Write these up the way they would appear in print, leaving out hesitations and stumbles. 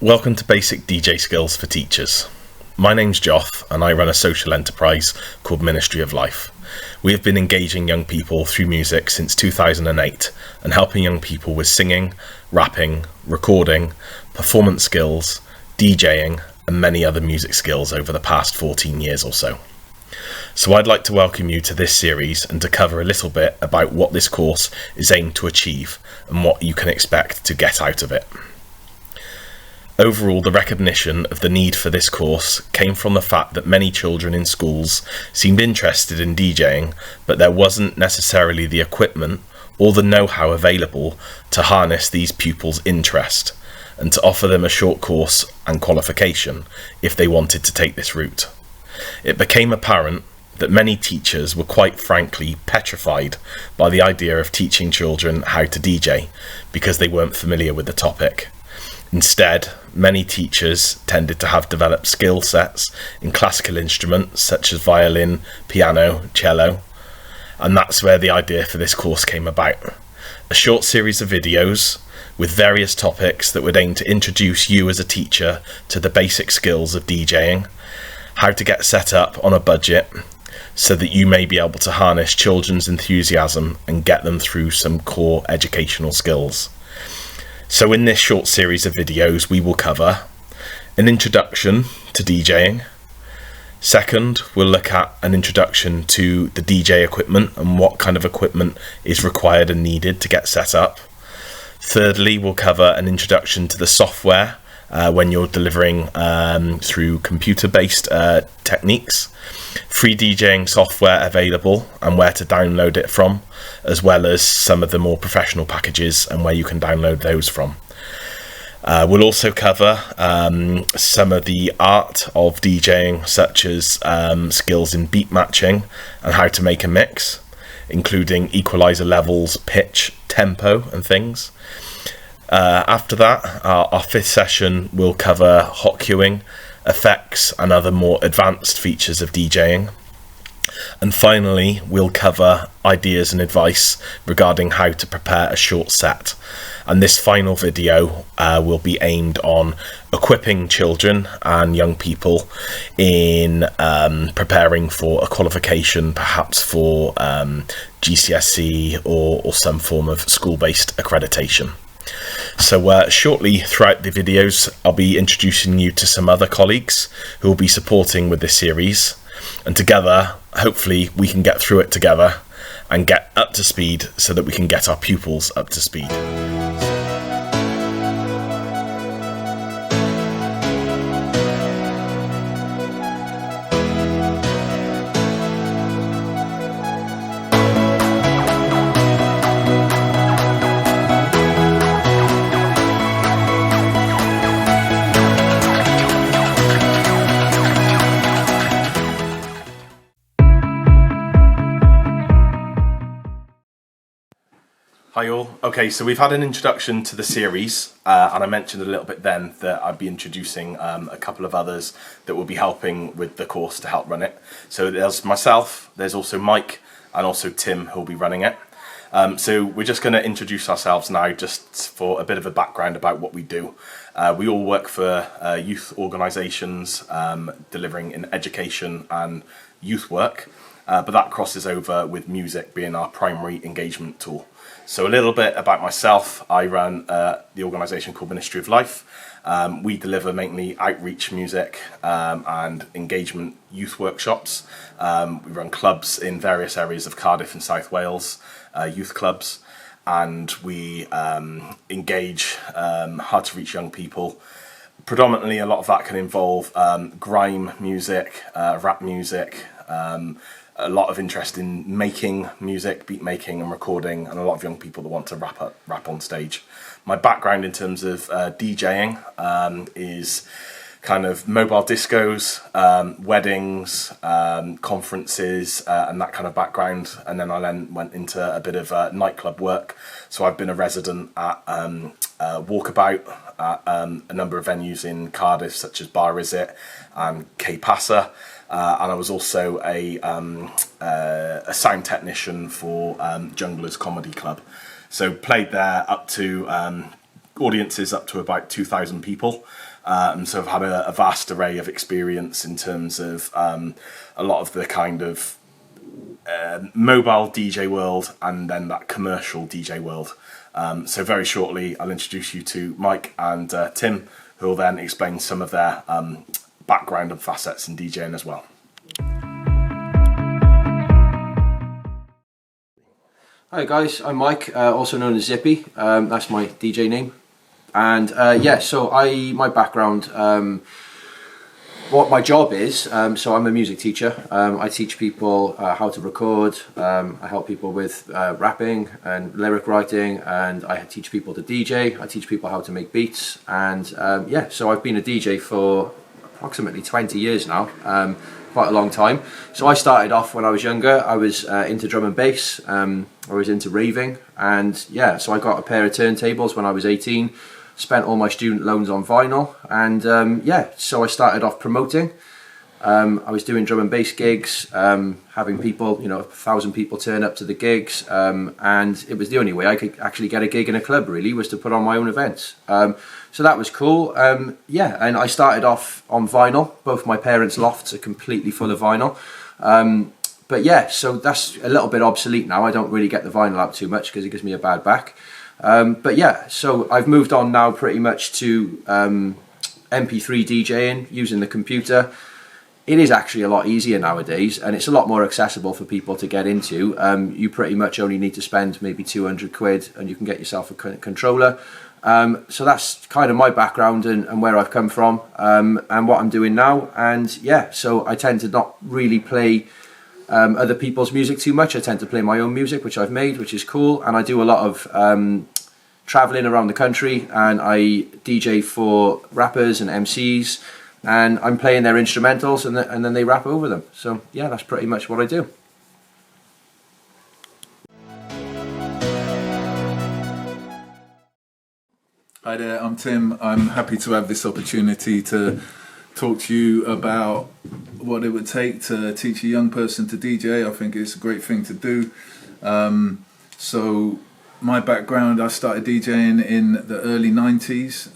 Welcome to Basic DJ Skills for Teachers. My name's Joff and I run a social enterprise called Ministry of Life. We have been engaging young people through music since 2008 and helping young people with singing, rapping, recording, performance skills, DJing and many other music skills over the past 14 years or so. So I'd like to welcome you to this series and to cover a little bit about what this course is aimed to achieve and what you can expect to get out of it. Overall, the recognition of the need for this course came from the fact that many children in schools seemed interested in DJing, but there wasn't necessarily the equipment or the know-how available to harness these pupils' interest and to offer them a short course and qualification if they wanted to take this route. It became apparent that many teachers were quite frankly petrified by the idea of teaching children how to DJ because they weren't familiar with the topic. Instead, many teachers tended to have developed skill sets in classical instruments such as violin, piano, cello, and that's where the idea for this course came about. A short series of videos with various topics that would aim to introduce you as a teacher to the basic skills of DJing, how to get set up on a budget, so that you may be able to harness children's enthusiasm and get them through some core educational skills. So in this short series of videos, we will cover an introduction to DJing. Second, we'll look at an introduction to the DJ equipment and what kind of equipment is required and needed to get set up. Thirdly, we'll cover an introduction to the software when you're delivering through computer-based techniques, free DJing software available and where to download it from, as well as some of the more professional packages and where you can download those from. We'll also cover some of the art of DJing, such as skills in beat matching and how to make a mix, including equalizer levels, pitch, tempo and things. After that, our fifth session will cover hot queuing, effects and other more advanced features of DJing. And finally, we'll cover ideas and advice regarding how to prepare a short set. And this final video will be aimed on equipping children and young people in preparing for a qualification, perhaps for GCSE or some form of school-based accreditation. So shortly throughout the videos, I'll be introducing you to some other colleagues who will be supporting with this series. And together, hopefully, we can get through it together and get up to speed so that we can get our pupils up to speed. Hi all. Okay, so we've had an introduction to the series and I mentioned a little bit then that I'd be introducing a couple of others that will be helping with the course to help run it. So there's myself, there's also Mike and also Tim who will be running it. So we're just going to introduce ourselves now just for a bit of a background about what we do. We all work for youth organisations delivering in education and youth work, but that crosses over with music being our primary engagement tool. So a little bit about myself. I run the organisation called Ministry of Life. We deliver mainly outreach music and engagement youth workshops. We run clubs in various areas of Cardiff and South Wales, youth clubs, and we engage hard to reach young people. Predominantly a lot of that can involve grime music, rap music, a lot of interest in making music, beat making and recording, and a lot of young people that want to rap on stage. My background in terms of DJing is kind of mobile discos, weddings, conferences, and that kind of background. And then I went into a bit of nightclub work. So I've been a resident at Walkabout, at a number of venues in Cardiff, such as Bar Is It and K Passa. And I was also a sound technician for Junglers Comedy Club. So played there up to audiences up to about 2,000 people. So I've had a vast array of experience in terms of a lot of the kind of mobile DJ world and then that commercial DJ world. So very shortly I'll introduce you to Mike and Tim, who will then explain some of their background and facets in DJing as well. Hi guys, I'm Mike, also known as Zippy. That's my DJ name. And so my background, what my job is, so I'm a music teacher. I teach people how to record, I help people with rapping and lyric writing, and I teach people to DJ, I teach people how to make beats, and so I've been a DJ for approximately 20 years now, quite a long time. So I started off when I was younger, I was into drum and bass, I was into raving, and so I got a pair of turntables when I was 18, spent all my student loans on vinyl, and so I started off promoting. I was doing drum and bass gigs, having people, 1,000 people turn up to the gigs, and it was the only way I could actually get a gig in a club, really, was to put on my own events. So that was cool. And I started off on vinyl. Both my parents' lofts are completely full of vinyl. So that's a little bit obsolete now. I don't really get the vinyl out too much because it gives me a bad back. So I've moved on now pretty much to MP3 DJing using the computer. It is actually a lot easier nowadays, and it's a lot more accessible for people to get into. You pretty much only need to spend maybe 200 quid and you can get yourself a controller. So that's kind of my background and where I've come from, and what I'm doing now. And so I tend to not really play other people's music too much. I tend to play my own music, which I've made, which is cool. And I do a lot of traveling around the country, and I DJ for rappers and MCs, and I'm playing their instrumentals, and then they rap over them. So that's pretty much what I do. Hi there, I'm Tim. I'm happy to have this opportunity to talk to you about what it would take to teach a young person to DJ. I think it's a great thing to do. So my background, I started DJing in the early 90s,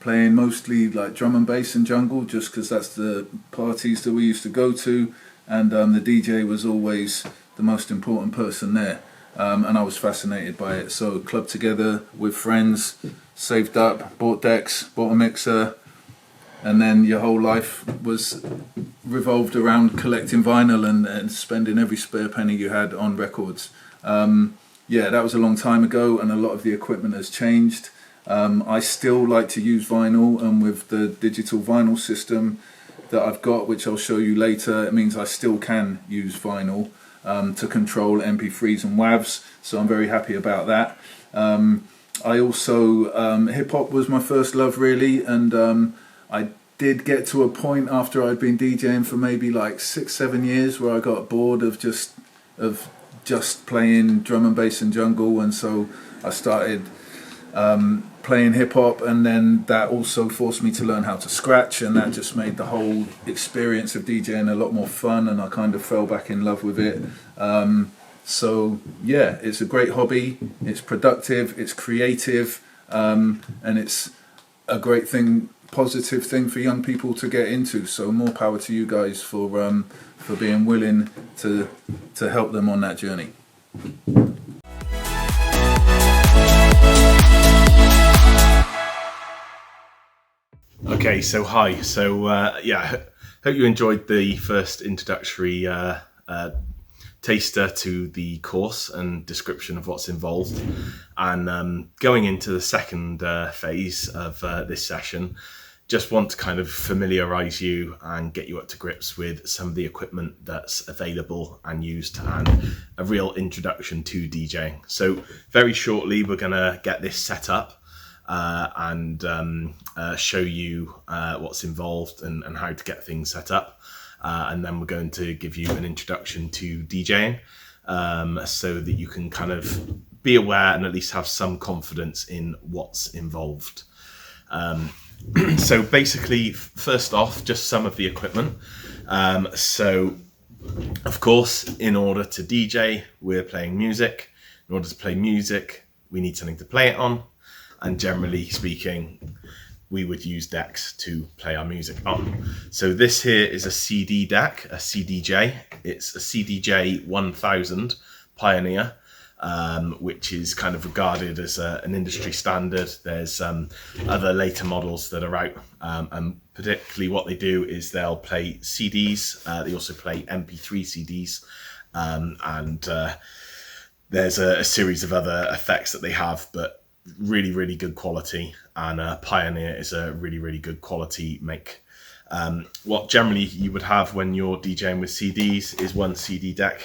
playing mostly like drum and bass and jungle, just because that's the parties that we used to go to, and the DJ was always the most important person there, and I was fascinated by it. So clubbed together with friends, saved up, bought decks, bought a mixer, and then your whole life was revolved around collecting vinyl and spending every spare penny you had on records. That was a long time ago, and a lot of the equipment has changed. I still like to use vinyl, and with the digital vinyl system that I've got, which I'll show you later, it means I still can use vinyl to control MP3s and WAVs, so I'm very happy about that. I also, hip-hop was my first love, really, and I did get to a point after I'd been DJing for maybe like 6-7 years where I got bored of just playing drum and bass and jungle, and so I started playing hip-hop, and then that also forced me to learn how to scratch, and that just made the whole experience of DJing a lot more fun, and I kind of fell back in love with it. It's a great hobby, it's productive, it's creative, and it's a great thing, positive thing for young people to get into. So more power to you guys for being willing to help them on that journey. Okay, so hi. So hope you enjoyed the first introductory taster to the course and description of what's involved. And going into the second phase of this session, just want to kind of familiarise you and get you up to grips with some of the equipment that's available and used, and a real introduction to DJing. So very shortly we're going to get this set up and show you what's involved and how to get things set up. And then we're going to give you an introduction to DJing, so that you can kind of be aware and at least have some confidence in what's involved. So basically, first off, just some of the equipment. So, of course, in order to DJ, we're playing music. In order to play music, we need something to play it on. And generally speaking, we would use decks to play our music on. So this here is a CD deck, a CDJ. It's a CDJ 1000 Pioneer, which is kind of regarded as an industry standard. There's other later models that are out, and particularly what they do is they'll play CDs. They also play MP3 CDs, and there's a series of other effects that they have, but really, really good quality. And Pioneer is a really, really good quality make. What generally you would have when you're DJing with CDs is one CD deck.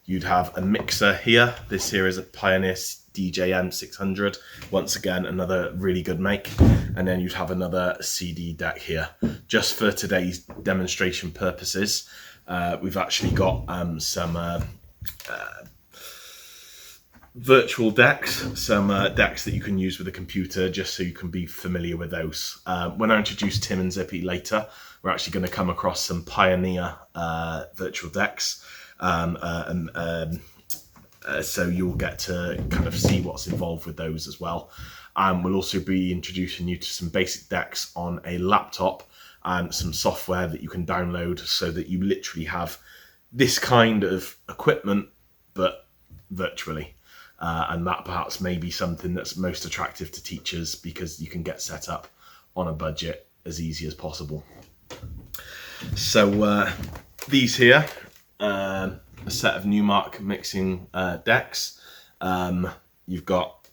You'd have a mixer here. This here is a Pioneer DJM 600. Once again, another really good make. And then you'd have another CD deck here. Just for today's demonstration purposes, we've actually got some virtual decks, some decks that you can use with a computer, just so you can be familiar with those. When I introduce Tim and Zippy later, we're actually going to come across some Pioneer virtual decks. So you'll get to kind of see what's involved with those as well. We'll also be introducing you to some basic decks on a laptop and some software that you can download, so that you literally have this kind of equipment, but virtually. And that perhaps may be something that's most attractive to teachers, because you can get set up on a budget as easy as possible. So these here, a set of Newmark mixing decks. You've got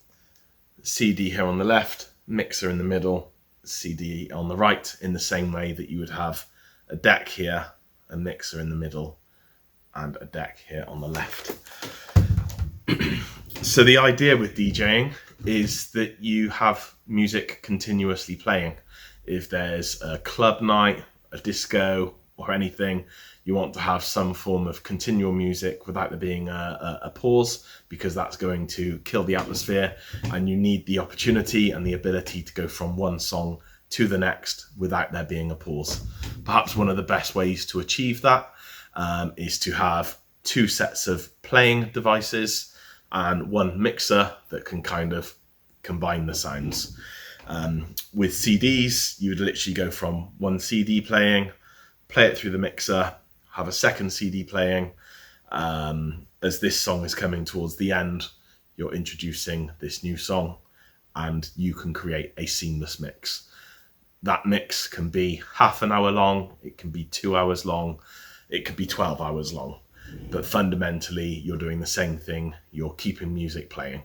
CD here on the left, mixer in the middle, CD on the right, in the same way that you would have a deck here, a mixer in the middle, and a deck here on the left. So the idea with DJing is that you have music continuously playing. If there's a club night, a disco, or anything, you want to have some form of continual music without there being a pause, because that's going to kill the atmosphere, and you need the opportunity and the ability to go from one song to the next without there being a pause. Perhaps one of the best ways to achieve that is to have two sets of playing devices and one mixer that can kind of combine the sounds. With CDs, you would literally go from one CD playing, play it through the mixer, have a second CD playing. As this song is coming towards the end, you're introducing this new song, and you can create a seamless mix. That mix can be half an hour long, it can be 2 hours long, it could be 12 hours long. But fundamentally, you're doing the same thing. You're keeping music playing.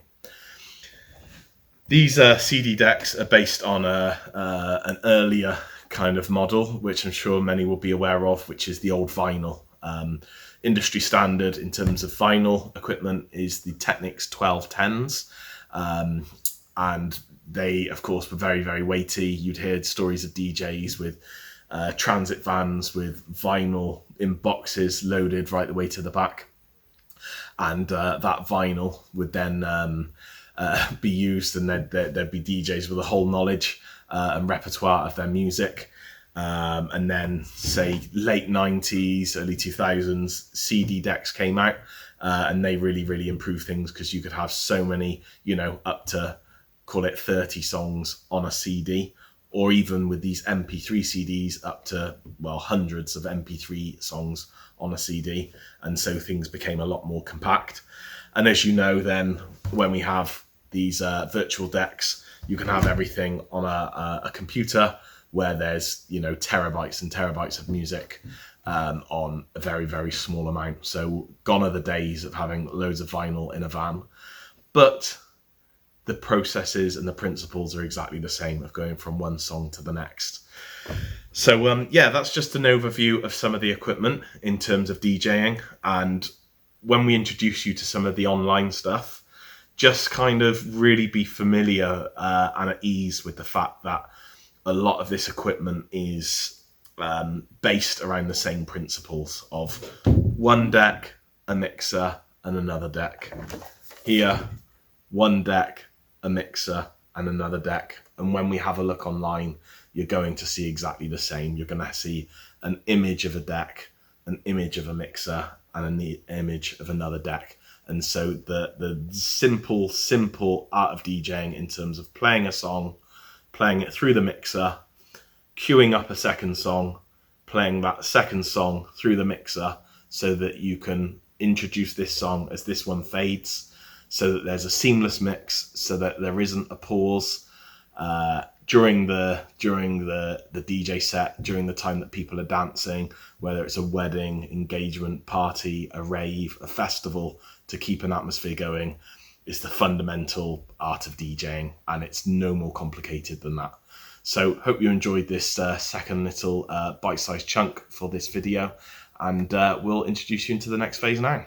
These CD decks are based on an earlier kind of model, which I'm sure many will be aware of, which is the old vinyl. Industry standard in terms of vinyl equipment is the Technics 1210s. And they, of course, were very, very weighty. You'd heard stories of DJs with transit vans with vinyl in boxes loaded right the way to the back, and that vinyl would then be used, and there'd be DJs with a whole knowledge and repertoire of their music. And then, say, late 90s, early 2000s, CD decks came out, and they really, really improved things, because you could have so many, up to, call it 30 songs on a CD. Or even with these MP3 CDs, up to, hundreds of MP3 songs on a CD. And so things became a lot more compact. And as you know, then when we have these virtual decks, you can have everything on a computer, where there's, terabytes and terabytes of music on a very, very small amount. So gone are the days of having loads of vinyl in a van. But the processes and the principles are exactly the same, of going from one song to the next. So that's just an overview of some of the equipment in terms of DJing. And when we introduce you to some of the online stuff, just kind of really be familiar and at ease with the fact that a lot of this equipment is based around the same principles of one deck, a mixer, and another deck. Here, one deck, a mixer, and another deck. And when we have a look online, you're going to see exactly the same. You're going to see an image of a deck, an image of a mixer, and an image of another deck. And so the simple art of DJing in terms of playing a song, playing it through the mixer, queuing up a second song, playing that second song through the mixer so that you can introduce this song as this one fades, so that there's a seamless mix, so that there isn't a pause during the DJ set, during the time that people are dancing, whether it's a wedding, engagement, party, a rave, a festival, to keep an atmosphere going is the fundamental art of DJing, and it's no more complicated than that. So hope you enjoyed this second little bite-sized chunk for this video, and we'll introduce you into the next phase now.